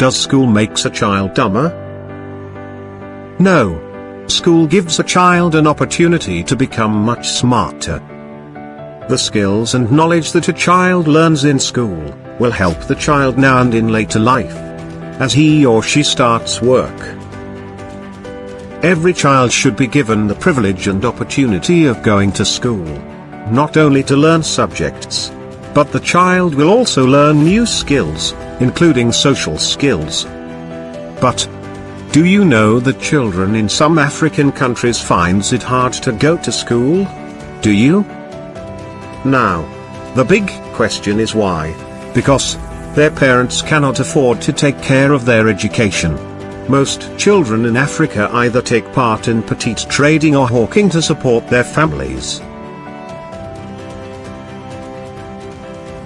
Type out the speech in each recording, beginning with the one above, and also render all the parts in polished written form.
Does school makes a child dumber? No. School gives a child an opportunity to become much smarter. The skills and knowledge that a child learns in school will help the child now and in later life, as he or she starts work. Every child should be given the privilege and opportunity of going to school, not only to learn subjects, but the child will also learn new skills, including social skills. But do you know that children in some African countries finds it hard to go to school? Do you? Now, the big question is why? Because their parents cannot afford to take care of their education. Most children in Africa either take part in petite trading or hawking to support their families.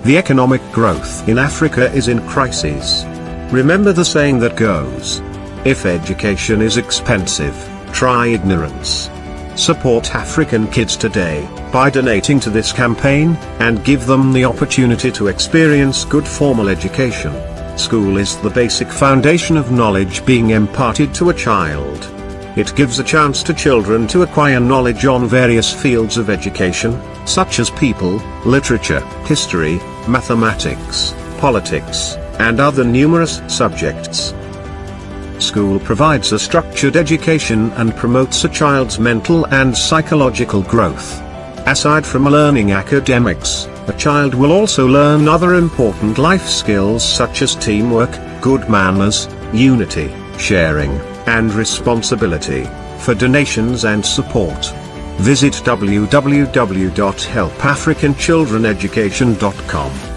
The economic growth in Africa is in crisis. Remember the saying that goes, if education is expensive, try ignorance. Support African kids today by donating to this campaign, and give them the opportunity to experience good formal education. School is the basic foundation of knowledge being imparted to a child. It gives a chance to children to acquire knowledge on various fields of education, such as people, literature, history, mathematics, politics, and other numerous subjects. School provides a structured education and promotes a child's mental and psychological growth. Aside from learning academics, a child will also learn other important life skills such as teamwork, good manners, unity, sharing, and responsibility. For donations and support, visit www.helpafricanchildreneducation.com.